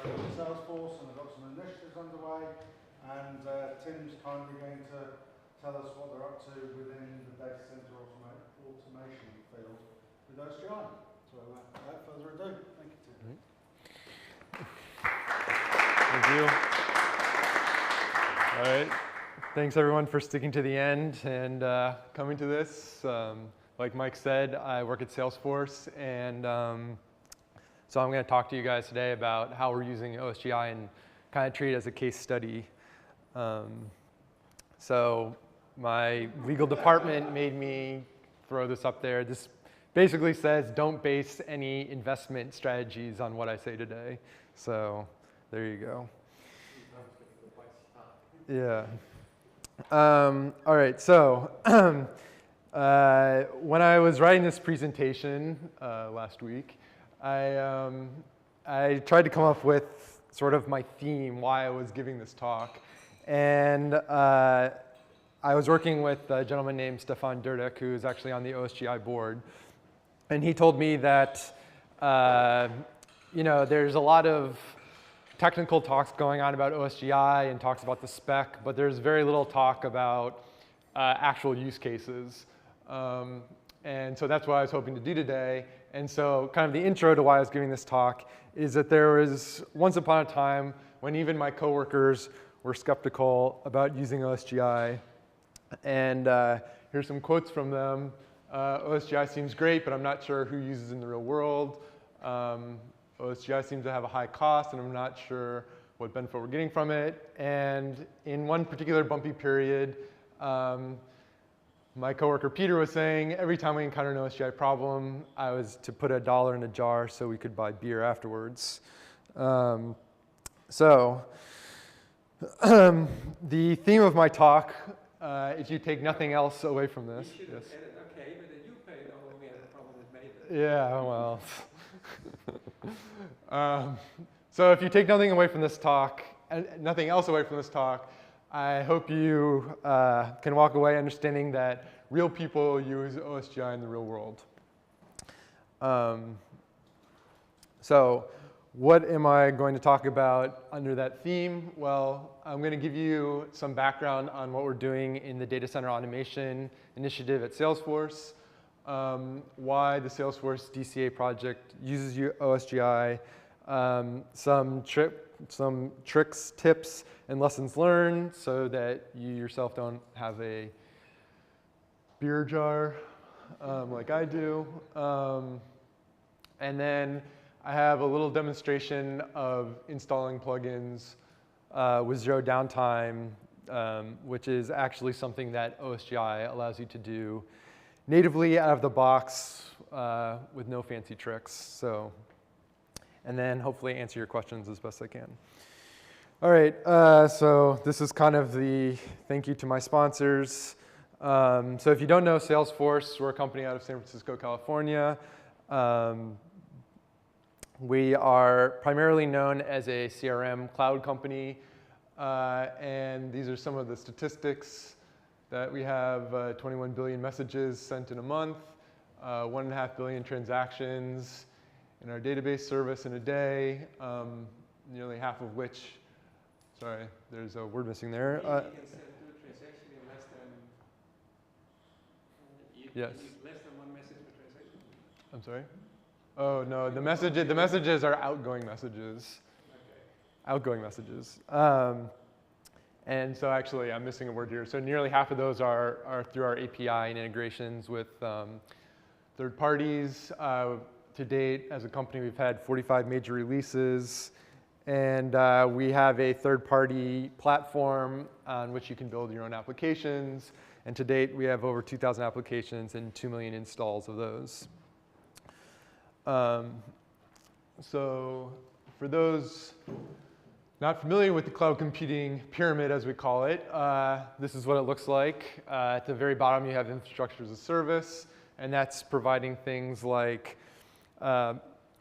with Salesforce, and I've got some initiatives underway, and Tim's kindly going to tell us what they're up to within the data center automation field with OSGi. So without further ado, thank you, Tim. Thank you. All right. Thanks, everyone, for sticking to the end and coming to this. Like Mike said, I work at Salesforce, and so I'm going to talk to you guys today about how we're using OSGi and kind of treat it as a case study. So my legal department made me throw this up there. This basically says don't base any investment strategies on what I say today. So there you go. Yeah. All right, so when I was writing this presentation last week, I tried to come up with sort of my theme, why I was giving this talk. And I was working with a gentleman named Stefan Durdek, who is actually on the OSGi board. And he told me that, there's a lot of technical talks going on about OSGi and talks about the spec, but there's very little talk about actual use cases. And so that's what I was hoping to do today. And so kind of the intro to why I was giving this talk is that there was once upon a time when even my coworkers were skeptical about using OSGi. And here's some quotes from them. OSGi seems great, but I'm not sure who uses it in the real world. OSGi seems to have a high cost, and I'm not sure what benefit we're getting from it. And in one particular bumpy period, my coworker Peter was saying every time we encountered an OSGi problem, I was to put $1 in a jar so we could buy beer afterwards. The theme of my talk, if you take nothing else away from this. You should have added, okay, but then you paid all we had a problem that made it. Yeah, well. So if you take nothing away from this talk, nothing else away from this talk, I hope you can walk away understanding that real people use OSGi in the real world. So what am I going to talk about under that theme? Well, I'm going to give you some background on what we're doing in the data center automation initiative at Salesforce, why the Salesforce DCA project uses OSGi, some tricks, tips, and lessons learned so that you yourself don't have a beer jar like I do. And then I have a little demonstration of installing plugins with zero downtime, which is actually something that OSGi allows you to do natively out of the box with no fancy tricks. And then hopefully answer your questions as best I can. All right, so this is kind of the thank you to my sponsors. So if you don't know Salesforce, we're a company out of San Francisco, California. We are primarily known as a CRM cloud company. And these are some of the statistics that we have 21 billion messages sent in a month, 1.5 billion transactions in our database service in a day, nearly half of which, sorry, there's a word missing there. You can do a transaction in less than, yes. Less than one message per transaction? I'm sorry? Oh, no, the messages are outgoing messages. Okay. Outgoing messages. And so actually, I'm missing a word here. So nearly half of those are through our API and integrations with third parties. To date, as a company, we've had 45 major releases. And we have a third-party platform on which you can build your own applications. And to date, we have over 2,000 applications and 2 million installs of those. So for those not familiar with the cloud computing pyramid, as we call it, this is what it looks like. At the very bottom, you have infrastructure as a service, and that's providing things like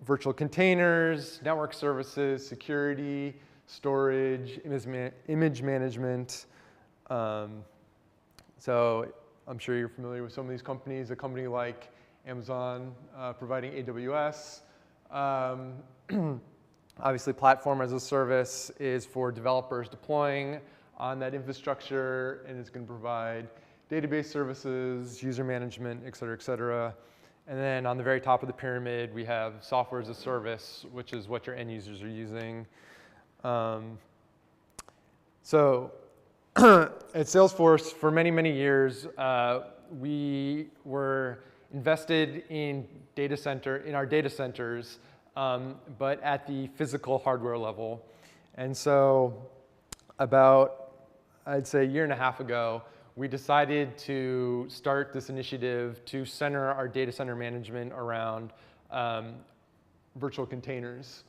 virtual containers, network services, security, storage, image management. So I'm sure you're familiar with some of these companies. A company like Amazon providing AWS. Obviously, platform as a service is for developers deploying on that infrastructure, and it's going to provide database services, user management, et cetera, et cetera. And then on the very top of the pyramid, we have software as a service, which is what your end users are using. So at Salesforce, for many, many years, we were invested in our data centers, but at the physical hardware level. And so about, I'd say, a year and a half ago, we decided to start this initiative to center our data center management around virtual containers.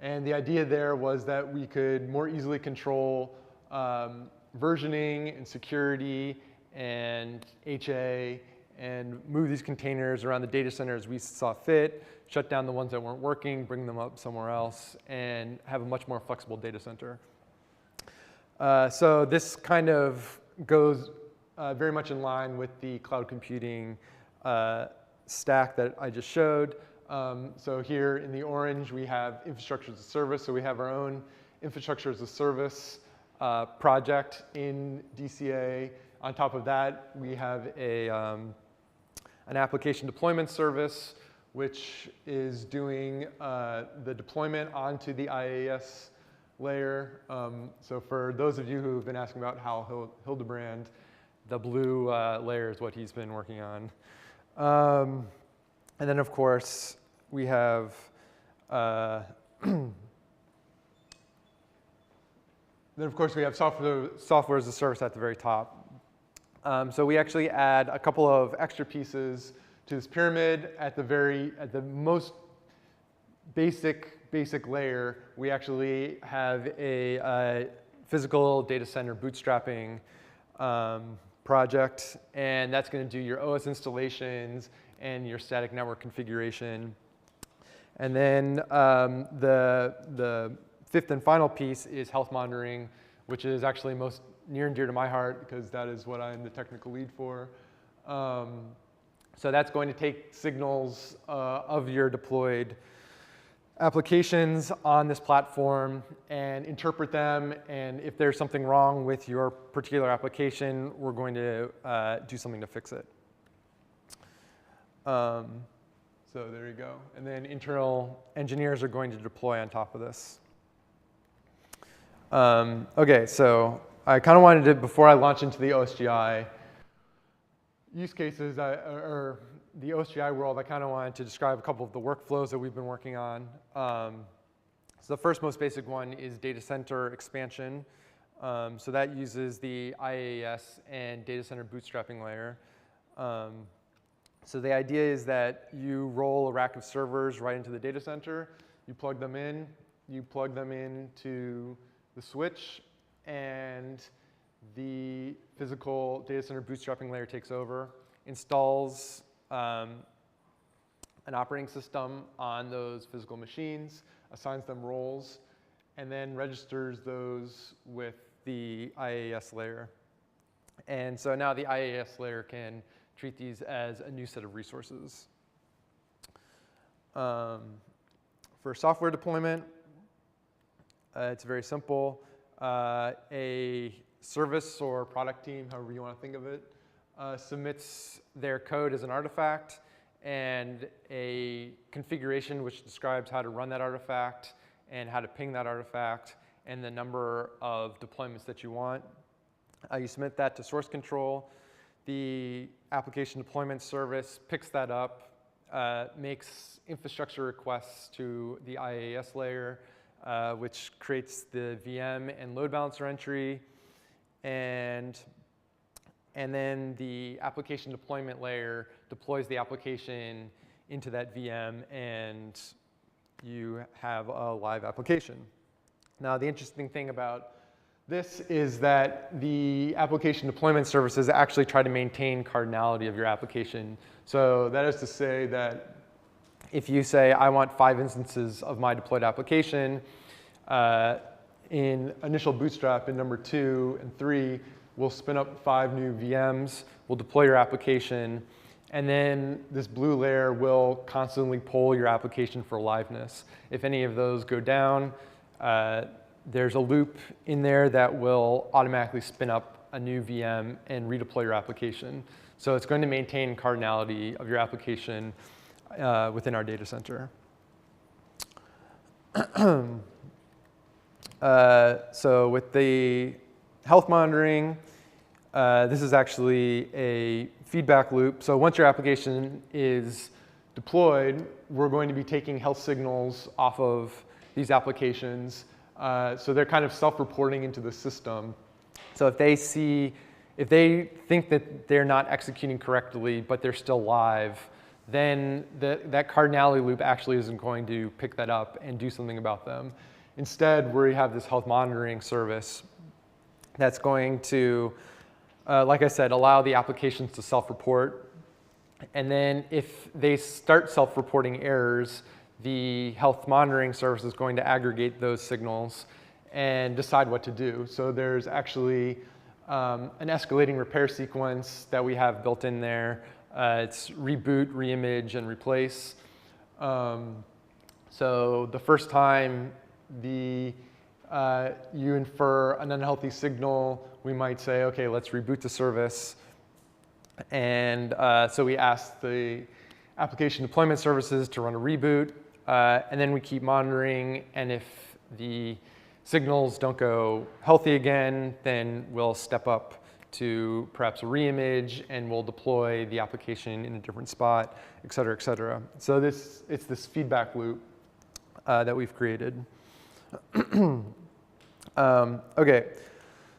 And the idea there was that we could more easily control versioning and security and HA and move these containers around the data center as we saw fit, shut down the ones that weren't working, bring them up somewhere else, and have a much more flexible data center. So this kind of goes very much in line with the cloud computing stack that I just showed. So here in the orange, we have infrastructure as a service. So we have our own infrastructure as a service project in DCA. On top of that, we have an application deployment service, which is doing the deployment onto the IaaS layer. So for those of you who have been asking about Hal Hildebrand, the blue layer is what he's been working on. And then, of course, we have software as a service at the very top. So we actually add a couple of extra pieces to this pyramid. At the most basic layer, we actually have a physical data center bootstrapping project, and that's going to do your OS installations and your static network configuration. And then the fifth and final piece is health monitoring, which is actually most near and dear to my heart because that is what I'm the technical lead for. So that's going to take signals of your deployed applications on this platform and interpret them, and if there's something wrong with your particular application, we're going to do something to fix it. So there you go. And then internal engineers are going to deploy on top of this. Okay, so I kind of wanted to, before I launch into the OSGi use cases, or the OSGi world, I kind of wanted to describe a couple of the workflows that we've been working on. So the first most basic one is data center expansion. So that uses the IaaS and data center bootstrapping layer. So the idea is that you roll a rack of servers right into the data center, you plug them into the switch, and the physical data center bootstrapping layer takes over, installs an operating system on those physical machines, assigns them roles, and then registers those with the IaaS layer. And so now the IaaS layer can treat these as a new set of resources. For software deployment, it's very simple. A service or product team, however you want to think of it, submits their code as an artifact and a configuration which describes how to run that artifact and how to ping that artifact and the number of deployments that you want. You submit that to source control. The application deployment service picks that up, makes infrastructure requests to the IaaS layer, which creates the VM and load balancer entry, and then the application deployment layer deploys the application into that VM, and you have a live application. Now, the interesting thing about this is that the application deployment services actually try to maintain cardinality of your application. So that is to say that if you say, I want 5 instances of my deployed application, in initial bootstrap in number 2 and 3, we'll spin up 5 new VMs, we'll deploy your application, And then this blue layer will constantly poll your application for liveness. If any of those go down, there's a loop in there that will automatically spin up a new VM and redeploy your application. So it's going to maintain cardinality of your application within our data center. So with the health monitoring, this is actually a feedback loop. So once your application is deployed, we're going to be taking health signals off of these applications. So they're kind of self-reporting into the system. So if they think that they're not executing correctly, but they're still live, then that cardinality loop actually isn't going to pick that up and do something about them. Instead, we have this health monitoring service that's going to, like I said, allow the applications to self-report. And then if they start self-reporting errors, the health monitoring service is going to aggregate those signals and decide what to do. So there's actually an escalating repair sequence that we have built in there. It's reboot, reimage, and replace. So the first time you infer an unhealthy signal, we might say, okay, let's reboot the service. And so we ask the application deployment services to run a reboot, and then we keep monitoring, and if the signals don't go healthy again, then we'll step up to perhaps a reimage, and we'll deploy the application in a different spot, et cetera, et cetera. So it's this feedback loop that we've created. Okay,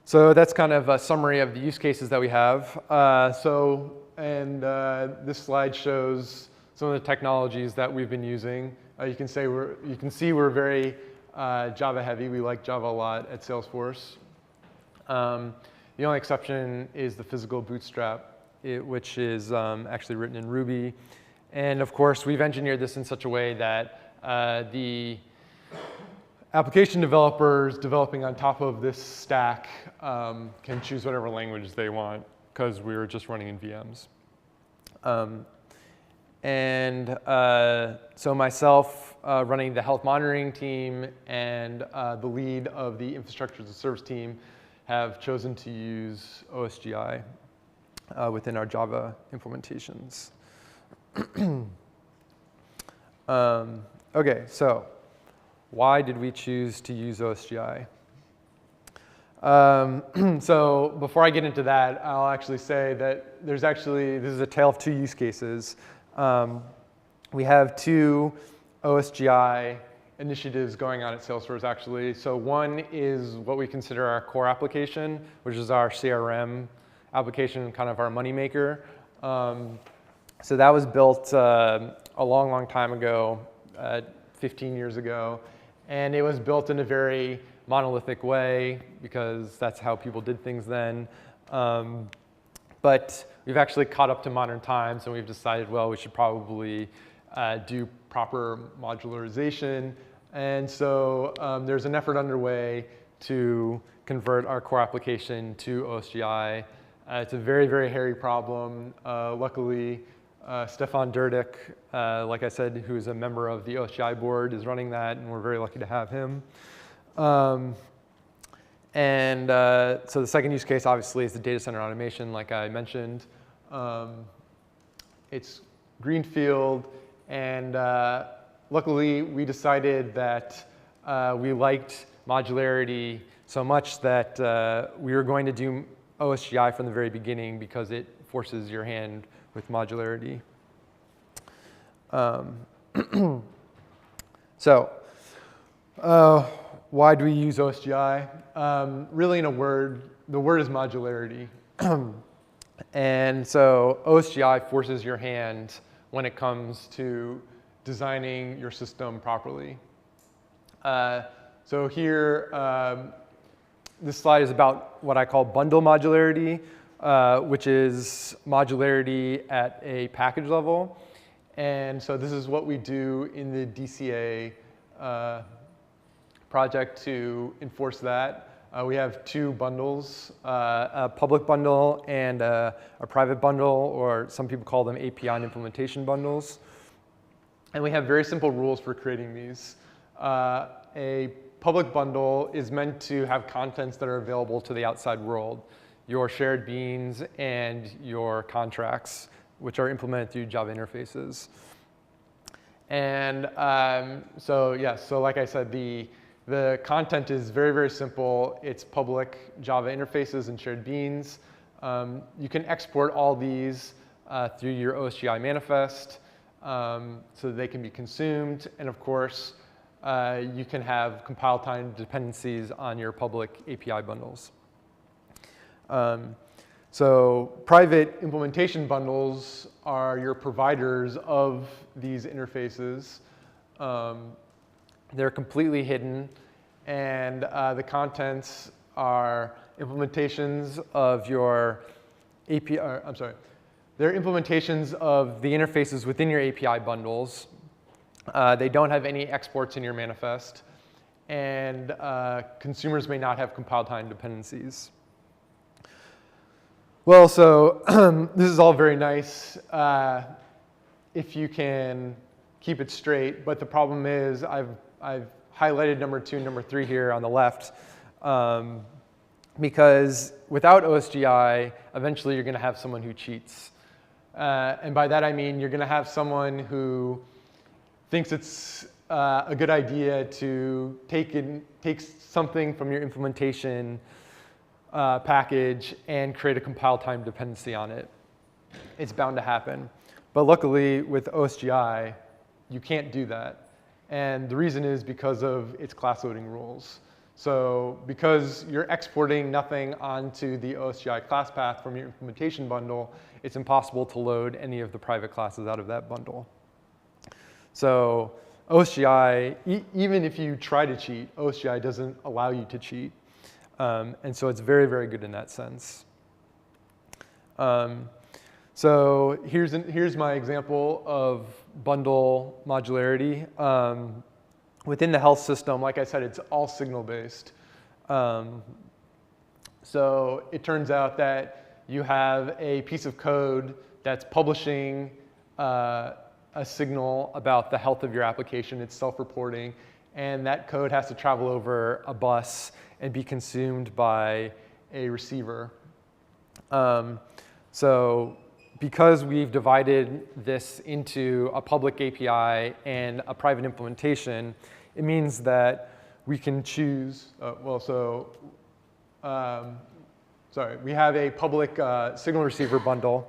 so that's kind of a summary of the use cases that we have. This slide shows some of the technologies that we've been using. You can see we're very Java heavy. We like Java a lot at Salesforce. The only exception is the physical bootstrap, which is actually written in Ruby. And of course, we've engineered this in such a way that the application developers developing on top of this stack can choose whatever language they want, because we were just running in VMs. So myself running the health monitoring team and the lead of the infrastructure as a service team have chosen to use OSGi within our Java implementations. Okay, so why did we choose to use OSGi? So before I get into that, I'll actually say that this is a tale of two use cases. We have two OSGi initiatives going on at Salesforce, actually. So one is what we consider our core application, which is our CRM application, kind of our moneymaker. So that was built a long, long time ago, 15 years ago. And it was built in a very monolithic way, because that's how people did things then. But we've actually caught up to modern times, and we've decided, well, we should probably do proper modularization. And so there's an effort underway to convert our core application to OSGi. It's a very, very hairy problem. Luckily, Stefan Durdik, like I said, who's a member of the OSGi board, is running that, and we're very lucky to have him. So the second use case, obviously, is the data center automation, like I mentioned. It's greenfield, and luckily, we decided that we liked modularity so much that we were going to do OSGi from the very beginning, because it forces your hand with modularity. Why do we use OSGi? Really, in a word, the word is modularity. And so OSGi forces your hand when it comes to designing your system properly. So here, this slide is about what I call bundle modularity, which is modularity at a package level. And so this is what we do in the DCA project to enforce that. We have two bundles, a public bundle and a private bundle, or some people call them API and implementation bundles. And we have very simple rules for creating these. A public bundle is meant to have contents that are available to the outside world, your shared beans and your contracts, which are implemented through Java interfaces. And so like I said, the content is very, very simple. It's public Java interfaces and shared beans. You can export all these through your OSGi manifest so that they can be consumed. And of course, you can have compile time dependencies on your public API bundles. So private implementation bundles are your providers of these interfaces. They're completely hidden, and the contents are implementations of your API, they're implementations of the interfaces within your API bundles. They don't have any exports in your manifest, and consumers may not have compile time dependencies. Well, so this is all very nice if you can keep it straight, but the problem is I've highlighted number 2 and number 3 here on the left because without OSGi, eventually you're going to have someone who cheats. And by that I mean you're going to have someone who thinks it's a good idea to take something from your implementation package and create a compile time dependency on it. It's bound to happen. But luckily with OSGi, you can't do that. And the reason is because of its class loading rules. So because you're exporting nothing onto the OSGi class path from your implementation bundle, it's impossible to load any of the private classes out of that bundle. So OSGi, even if you try to cheat, OSGi doesn't allow you to cheat. And so it's very, very good in that sense. So here's my example of bundle modularity. Within the health system, like I said, it's all signal-based. So it turns out that you have a piece of code that's publishing a signal about the health of your application. It's self-reporting, and that code has to travel over a bus and be consumed by a receiver. So because we've divided this into a public API and a private implementation, it means that we can choose, we have a public signal receiver bundle,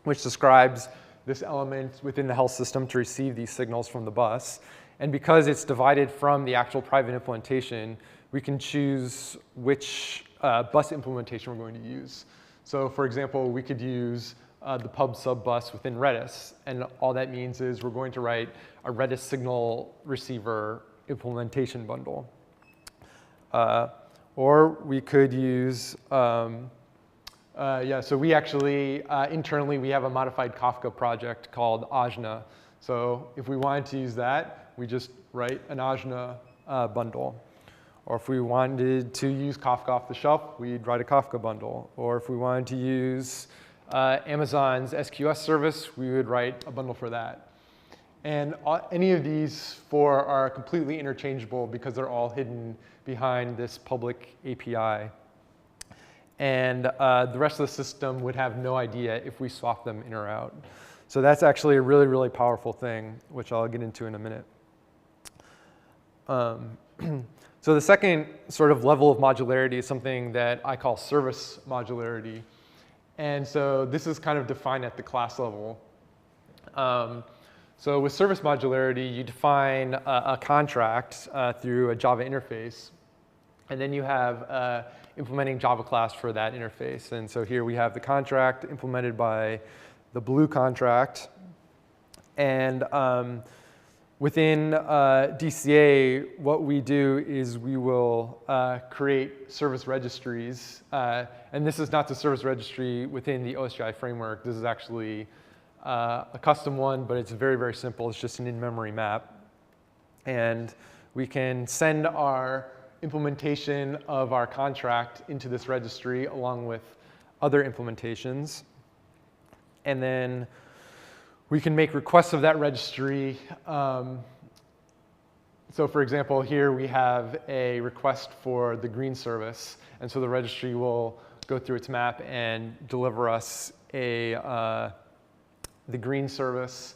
which describes this element within the health system to receive these signals from the bus. And because it's divided from the actual private implementation, we can choose which bus implementation we're going to use. So for example, we could use the pub sub bus within Redis. And all that means is we're going to write a Redis signal receiver implementation bundle. Or we could use, so we actually, internally, we have a modified Kafka project called Ajna. So if we wanted to use that, we just write an Ajna bundle. Or if we wanted to use Kafka off the shelf, we'd write a Kafka bundle. Or if we wanted to use Amazon's SQS service, we would write a bundle for that. And any of these 4 are completely interchangeable because they're all hidden behind this public API. And the rest of the system would have no idea if we swap them in or out. So that's actually a really, really powerful thing, which I'll get into in a minute. So the second sort of level of modularity is something that I call service modularity. And so this is kind of defined at the class level. So with service modularity, you define a contract through a Java interface. And then you have implementing Java class for that interface. And so here we have the contract implemented by the blue contract. And within DCA, what we do is we will create service registries. And this is not the service registry within the OSGi framework. This is actually a custom one, but it's very, very simple. It's just an in-memory map. And we can send our implementation of our contract into this registry along with other implementations. And then we can make requests of that registry. So for example, here we have a request for the green service. And so the registry will go through its map and deliver us the green service,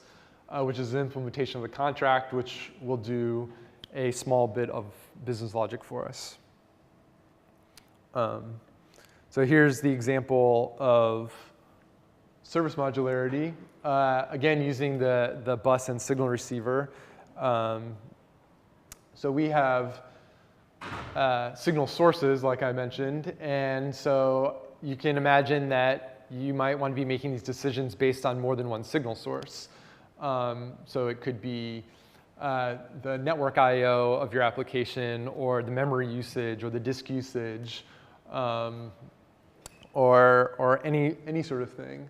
which is an implementation of the contract, which will do a small bit of business logic for us. So here's the example of service modularity, again, using the bus and signal receiver. So we have signal sources, like I mentioned, and so you can imagine that you might want to be making these decisions based on more than one signal source. So it could be the network I/O of your application, or the memory usage, or the disk usage, or any sort of thing.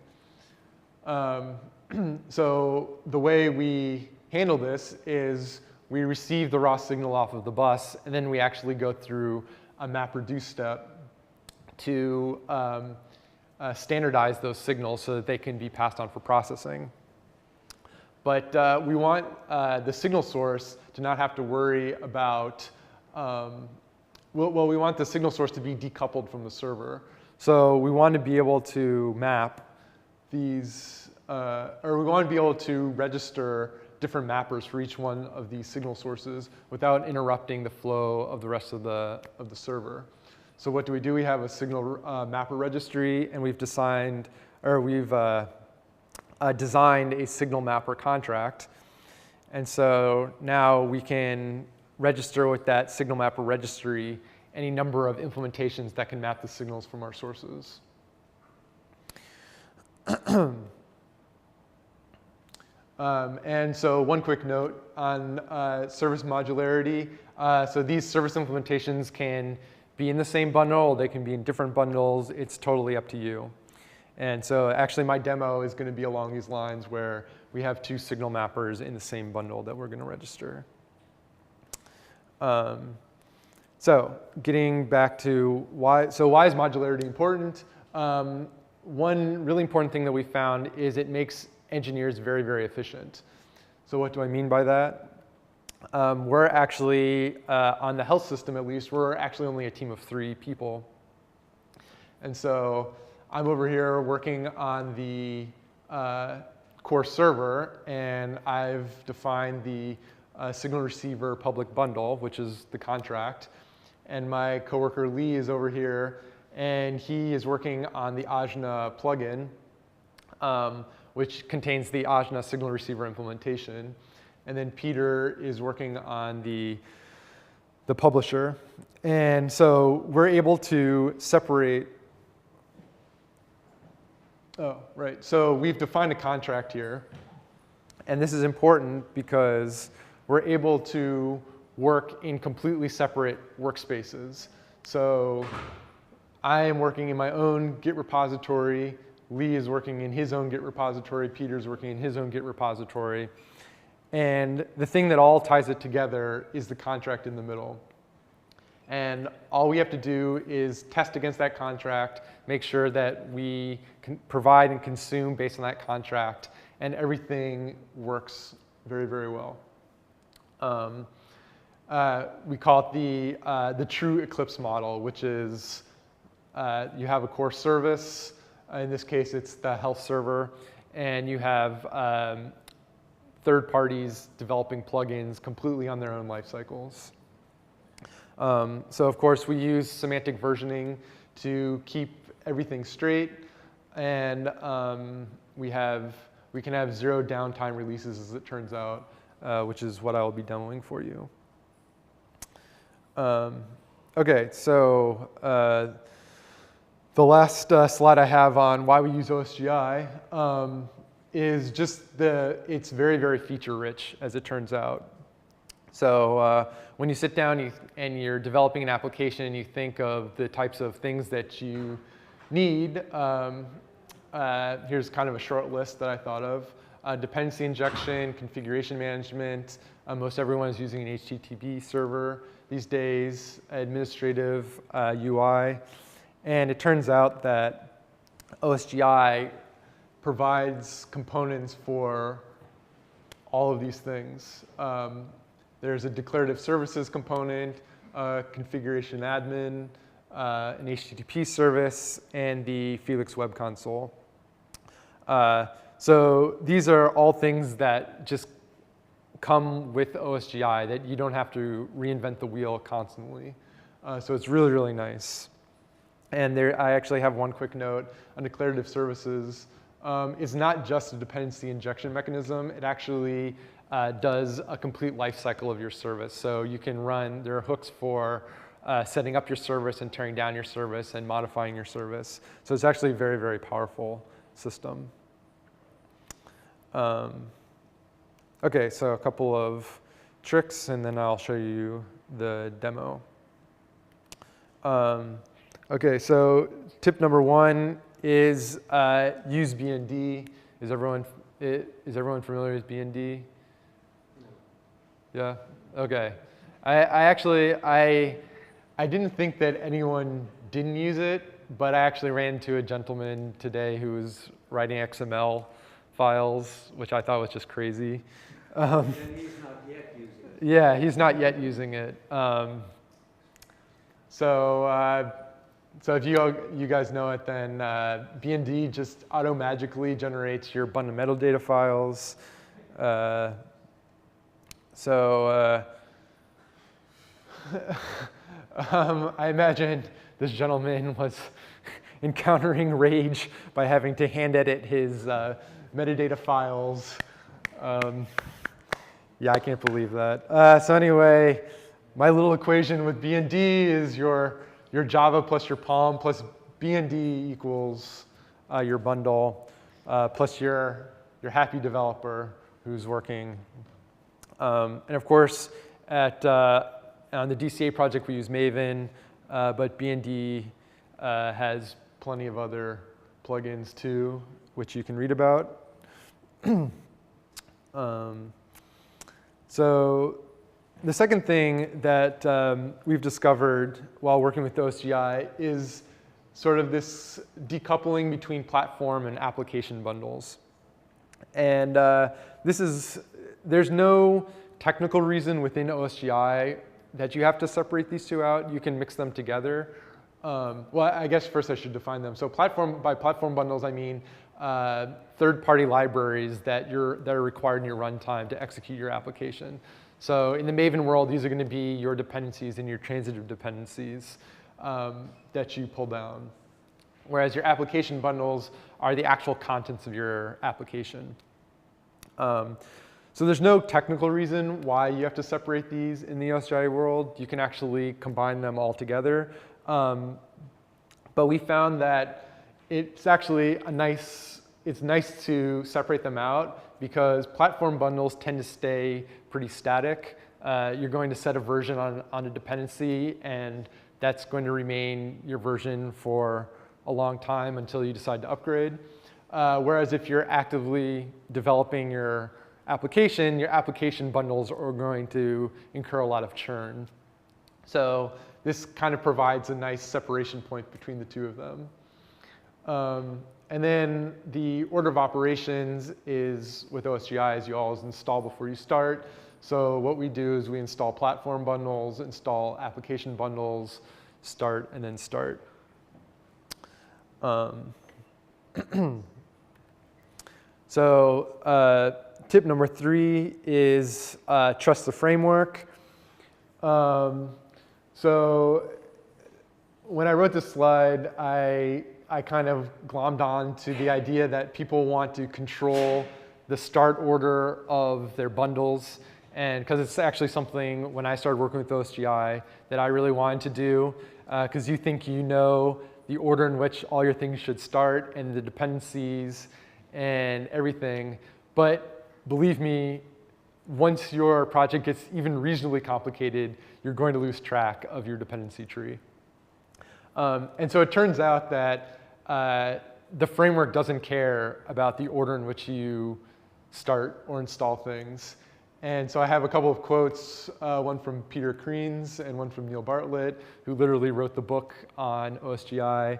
So the way we handle this is we receive the raw signal off of the bus, and then we actually go through a MapReduce step to standardize those signals so that they can be passed on for processing. But we want the signal source to not have to worry about, we want the signal source to be decoupled from the server. So we want to be able to map these, or we want to be able to register different mappers for each one of these signal sources without interrupting the flow of the rest of the server. So what do? We have a signal mapper registry, and we've designed a signal mapper contract. And so now we can register with that signal mapper registry any number of implementations that can map the signals from our sources. And so one quick note on service modularity. So these service implementations can be in the same bundle, or they can be in different bundles. It's totally up to you. And so actually my demo is going to be along these lines, where we have two signal mappers in the same bundle that we're going to register. So getting back to why is modularity important? One really important thing that we found is it makes engineers very, very efficient. So what do I mean by that? We're actually, on the health system at least, we're actually only a team of 3 people. And so I'm over here working on the core server, and I've defined the signal receiver public bundle, which is the contract. And my coworker Lee is over here, and he is working on the Ajna plugin, which contains the Ajna signal receiver implementation. And then Peter is working on the publisher. And so we're able to separate. Oh, right. So we've defined a contract here. And this is important because we're able to work in completely separate workspaces. So I am working in my own Git repository. Lee is working in his own Git repository. Peter's working in his own Git repository. And the thing that all ties it together is the contract in the middle. And all we have to do is test against that contract, make sure that we can provide and consume based on that contract, and everything works very, very well. We call it the true Eclipse model, which is you have a core service. In this case, it's the health server, and you have third parties developing plugins completely on their own life cycles. So of course, we use semantic versioning to keep everything straight, and we can have 0 downtime releases, as it turns out, which is what I will be demoing for you. Okay, so the last slide I have on why we use OSGi is just it's very, very feature rich, as it turns out. So when you sit down and you're developing an application and you think of the types of things that you need, here's kind of a short list that I thought of. dependency injection, configuration management. Most everyone is using an HTTP server these days, administrative UI. And it turns out that OSGi provides components for all of these things. There's a declarative services component, a configuration admin, an HTTP service, and the Felix web console. So these are all things that just come with OSGi, that you don't have to reinvent the wheel constantly. So it's really, really nice. And there, I actually have one quick note on declarative services. It's not just a dependency injection mechanism. It actually does a complete life cycle of your service. So you can run, there are hooks for setting up your service and tearing down your service and modifying your service. So it's actually a very, very powerful system. Okay, so a couple of tricks, and then I'll show you the demo. Okay, so tip number one is use BND. Is everyone familiar with BND? Yeah. Okay. I didn't think that anyone didn't use it, but I actually ran into a gentleman today who was writing XML files, which I thought was just crazy. And he's not yet using it. Yeah, he's not yet using it. So if you guys know it, then BND just auto-magically generates your bundle metadata files. I imagine this gentleman was encountering rage by having to hand edit his metadata files. Yeah, I can't believe that. So anyway, my little equation with BND is your Java plus your Palm plus BND equals your bundle plus your happy developer who's working. And of course, on the DCA project, we use Maven, but BND has plenty of other plugins too, which you can read about. So the second thing that we've discovered while working with OSGi is sort of this decoupling between platform and application bundles. And there's no technical reason within OSGi that you have to separate these two out. You can mix them together. Well, I guess first I should define them. So by platform bundles, I mean third-party libraries that are required in your runtime to execute your application. So in the Maven world, these are going to be your dependencies and your transitive dependencies that you pull down. Whereas your application bundles are the actual contents of your application. So there's no technical reason why you have to separate these in the OSGi world. You can actually combine them all together. But we found that it's actually it's nice to separate them out because platform bundles tend to stay pretty static. You're going to set a version on a dependency, and that's going to remain your version for a long time until you decide to upgrade. Whereas if you're actively developing your application bundles are going to incur a lot of churn. So this kind of provides a nice separation point between the two of them. And then the order of operations is with OSGi is you always install before you start. So what we do is we install platform bundles, install application bundles, start, and then start. So tip number 3 is trust the framework. So when I wrote this slide, I kind of glommed on to the idea that people want to control the start order of their bundles. And because it's actually something, when I started working with OSGi, that I really wanted to do, because you think you know the order in which all your things should start and the dependencies and everything. But believe me, once your project gets even reasonably complicated, you're going to lose track of your dependency tree. And so it turns out that the framework doesn't care about the order in which you start or install things. And so I have a couple of quotes, one from Peter Kreens and one from Neil Bartlett, who literally wrote the book on OSGi.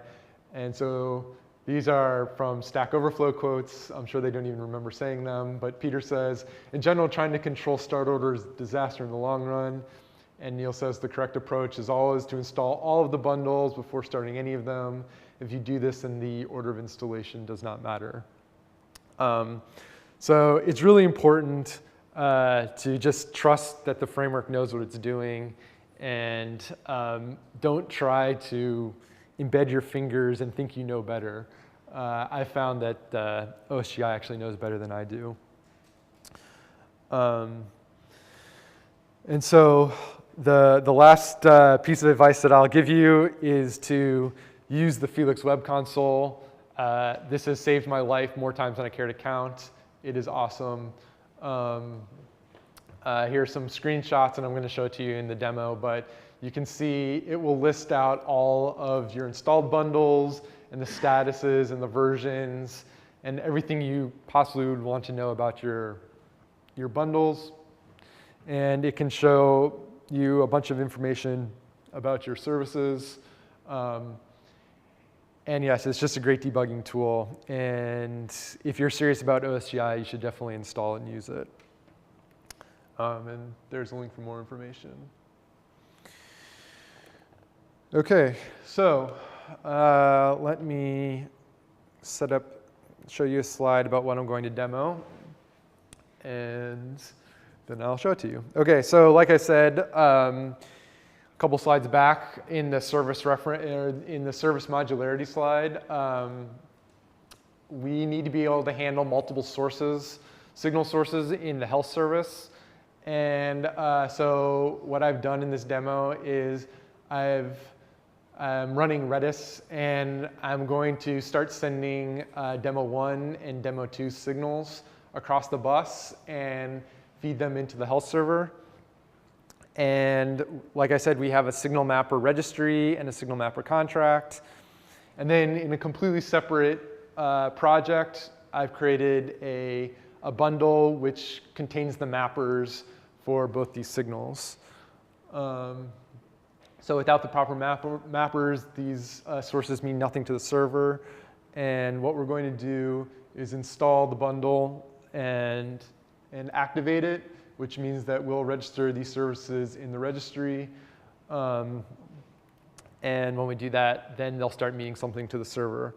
And so these are from Stack Overflow quotes. I'm sure they don't even remember saying them, but Peter says, in general, trying to control start order is a disaster in the long run. And Neil says the correct approach is always to install all of the bundles before starting any of them. If you do this, then the order of installation does not matter. So it's really important to just trust that the framework knows what it's doing, and don't try to embed your fingers and think you know better. I found that OSGi actually knows better than I do. And so the last piece of advice that I'll give you is to use the Felix Web Console. This has saved my life more times than I care to count. It is awesome. Here are some screenshots, and I'm going to show it to you in the demo, but you can see it will list out all of your installed bundles and the statuses and the versions and everything you possibly would want to know about your bundles. And it can show you a bunch of information about your services. And yes, it's just a great debugging tool. And if you're serious about OSGi, you should definitely install it and use it. And there's a link for more information. Okay, so let me show you a slide about what I'm going to demo, and then I'll show it to you. Okay, so like I said, a couple slides back in the service modularity slide, we need to be able to handle multiple signal sources in the health service. And so what I've done in this demo is I'm running Redis, and I'm going to start sending demo 1 and demo 2 signals across the bus and feed them into the health server. And like I said, we have a signal mapper registry and a signal mapper contract. And then in a completely separate project, I've created a bundle which contains the mappers for both these signals. So without the proper mappers, these sources mean nothing to the server. And what we're going to do is install the bundle and activate it, which means that we'll register these services in the registry. And when we do that, then they'll start meaning something to the server.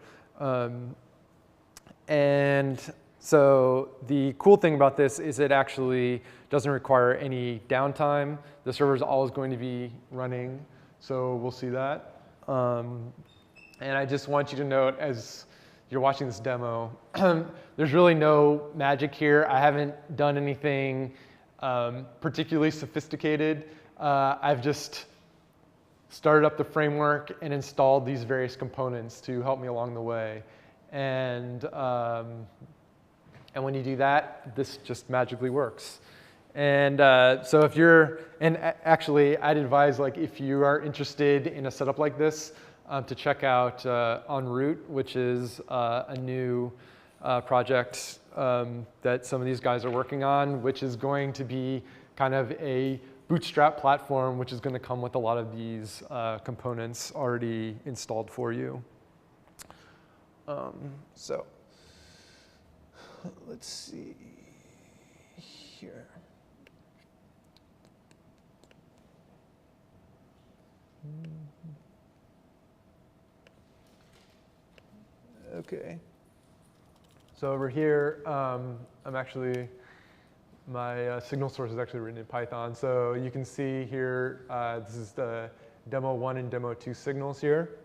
And so the cool thing about this is it actually doesn't require any downtime. The server is always going to be running, so we'll see that. And I just want you to note, as you're watching this demo, there's really no magic here. I haven't done anything particularly sophisticated. I've just started up the framework and installed these various components to help me along the way. And when you do that, this just magically works. And so if you're, and actually I'd advise, like, if you are interested in a setup like this, to check out En route, which is a new project that some of these guys are working on, which is going to be kind of a bootstrap platform, which is going to come with a lot of these components already installed for you. So let's see here. Okay. So over here, I'm actually, my signal source is actually written in Python. So you can see here, this is the demo 1 and demo 2 signals here.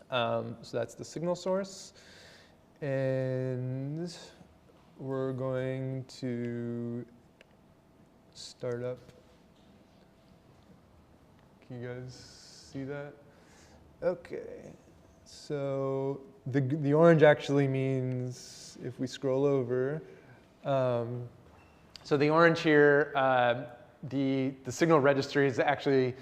So that's the signal source. And we're going to start up. Can you guys see that? Okay. So the orange actually means, if we scroll over, so the orange here, the signal registry is actually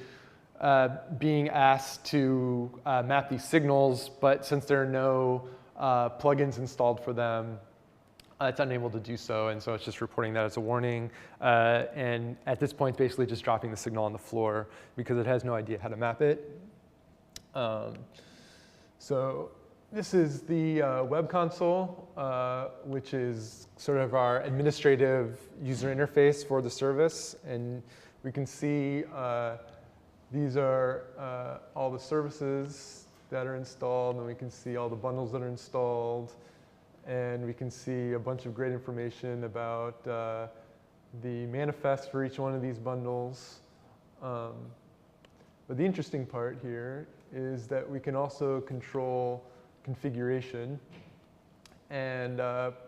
being asked to map these signals, but since there are no plugins installed for them, it's unable to do so, and so it's just reporting that as a warning. And at this point, it's basically just dropping the signal on the floor because it has no idea how to map it. So this is the web console, which is sort of our administrative user interface for the service. And we can see these are all the services that are installed, and we can see all the bundles that are installed. And we can see a bunch of great information about the manifest for each one of these bundles. But the interesting part here is that we can also control configuration, and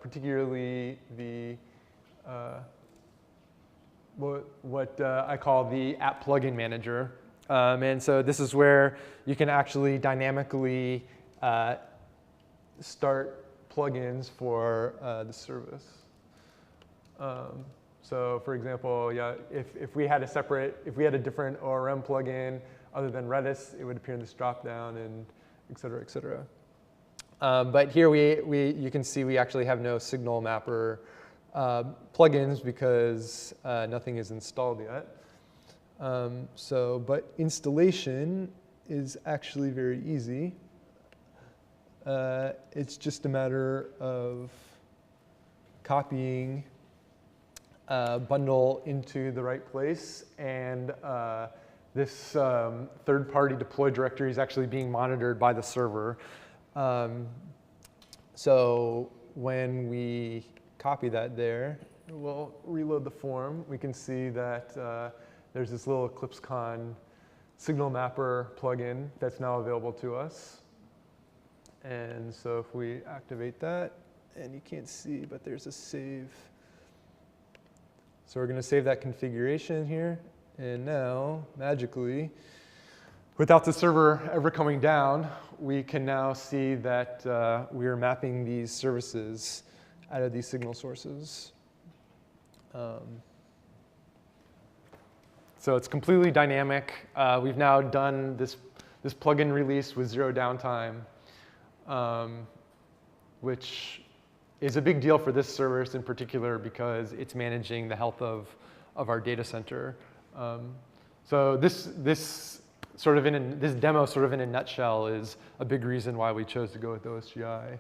particularly the what I call the app plugin manager. And so this is where you can actually dynamically start plugins for the service. So for example, yeah, if we had a different ORM plugin other than Redis, it would appear in this dropdown, and et cetera, et cetera. But here you can see we actually have no signal mapper plugins because nothing is installed yet. But installation is actually very easy. It's just a matter of copying a bundle into the right place, and this third-party deploy directory is actually being monitored by the server. So when we copy that there, we'll reload the form. We can see that there's this little EclipseCon signal mapper plugin that's now available to us. And so if we activate that, and you can't see, but there's a save. So we're going to save that configuration here. And now, magically, without the server ever coming down, we can now see that we are mapping these services out of these signal sources. So it's completely dynamic. We've now done this plugin release with 0 downtime, which is a big deal for this service in particular because it's managing the health of our data center. So this demo sort of in a nutshell is a big reason why we chose to go with OSGi.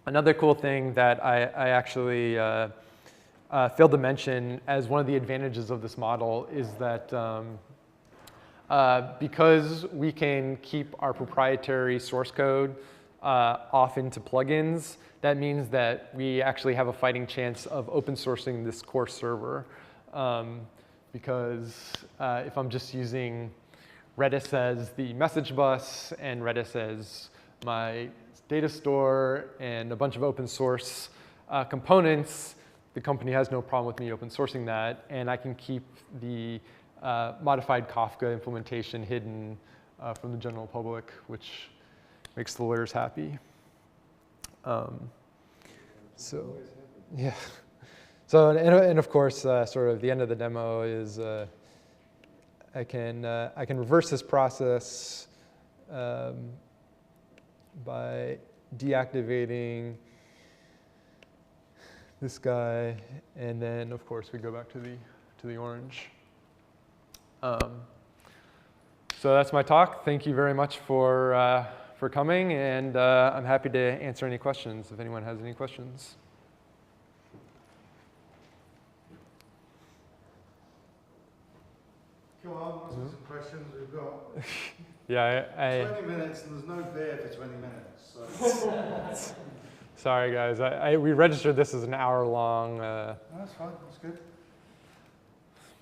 Another cool thing that I actually failed to mention as one of the advantages of this model is that because we can keep our proprietary source code off into plugins, that means that we actually have a fighting chance of open sourcing this core server. Because if I'm just using Redis as the message bus and Redis as my data store and a bunch of open source components, the company has no problem with me open sourcing that, and I can keep the modified Kafka implementation hidden from the general public, which makes the lawyers happy. So, yeah. So, and of course, sort of the end of the demo is I can reverse this process by deactivating this guy, and then of course we go back to the orange. So that's my talk. Thank you very much for coming, and I'm happy to answer any questions if anyone has any questions. Come on, ask me some questions. We've got Yeah, 20 minutes, and there's no beer for 20 minutes. So. Sorry, guys. We registered this as an hour-long. That's fine. That's good.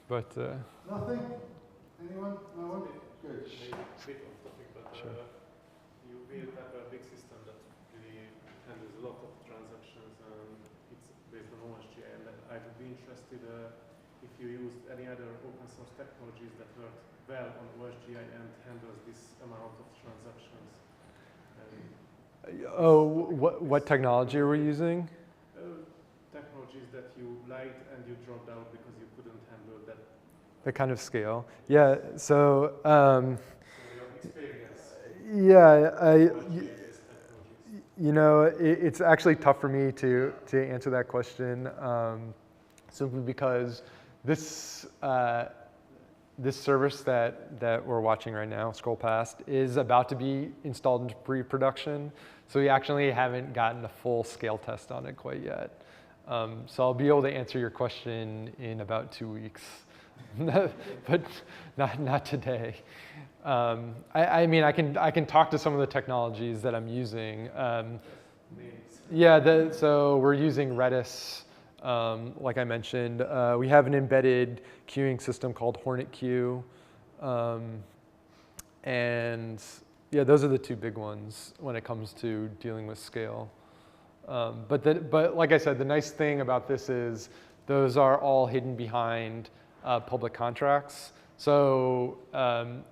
But nothing. Anyone? No one. Good. Sure. You built up a big system that really handles a lot of transactions, and it's based on OSGi. And I would be interested if you used any other open source technologies that work well on OSGi and handles this amount of transactions. What technology are we using? Technologies that you liked and you dropped out because you couldn't handle that. The kind of scale. Yeah. So. So your experience. Yeah. You know, it's actually tough for me to answer that question, simply because this this service that we're watching right now, Scroll Past, is about to be installed into pre-production. So we actually haven't gotten a full scale test on it quite yet. So I'll be able to answer your question in about 2 weeks, but not today. I mean, I can talk to some of the technologies that I'm using. Yeah, so we're using Redis, like I mentioned. We have an embedded queuing system called Hornet Queue. And yeah, those are the two big ones when it comes to dealing with scale. But like I said, the nice thing about this is those are all hidden behind public contracts. So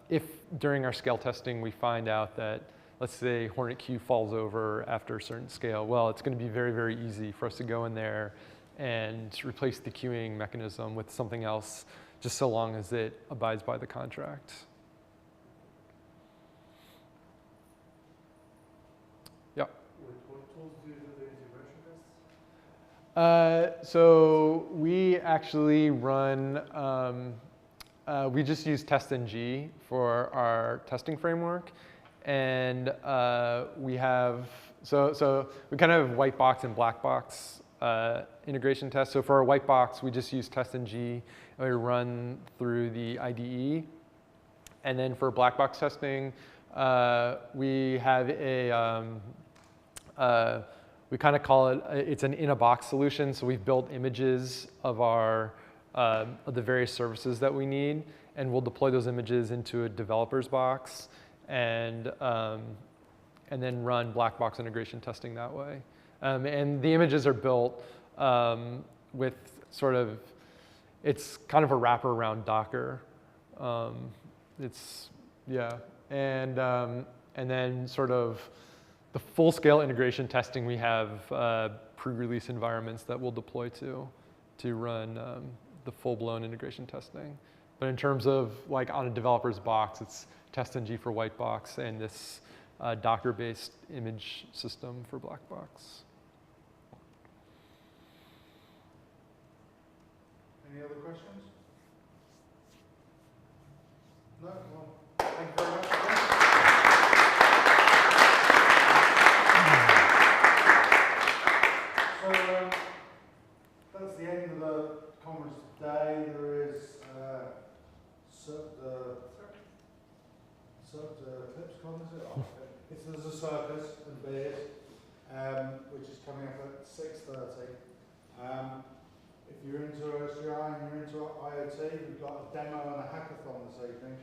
if during our scale testing we find out that, let's say, Hornet Queue falls over after a certain scale, well, it's going to be very, very easy for us to go in there and replace the queuing mechanism with something else, just so long as it abides by the contract. Yeah. What tools do you use in the integration tests? So we actually run, we just use TestNG for our testing framework. And we have, so we kind of have white box and black box integration tests. So for our white box, we just use TestNG and we run through the IDE. And then for black box testing, we have we kind of call it, it's an in-a-box solution. So we've built images of of the various services that we need, and we'll deploy those images into a developer's box and then run black box integration testing that way. And the images are built with sort of, it's kind of a wrapper around Docker. Yeah, and then sort of the full-scale integration testing, we have pre-release environments that we'll deploy to run the full-blown integration testing. But in terms of like on a developer's box, it's TestNG for white box and this Docker-based image system for black box. Any other questions? No? Well, thank you very much. So that's the end of the conference today. There is Clips Con, is it? Oh, okay. There's a circus and beers, which is coming up at 6:30. If you're into OSGi and you're into IoT, we've got a demo and a hackathon this evening.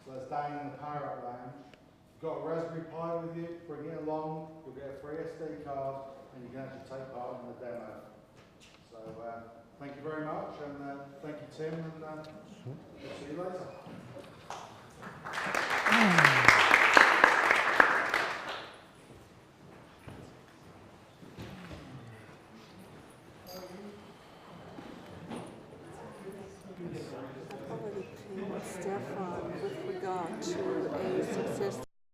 So that's down in the Power Up Lounge. If you've got a Raspberry Pi with you, bring it along. You'll get a free SD card and you can actually take part in the demo. So thank you very much, and thank you, Tim, and see you later. Stefan with regard to a success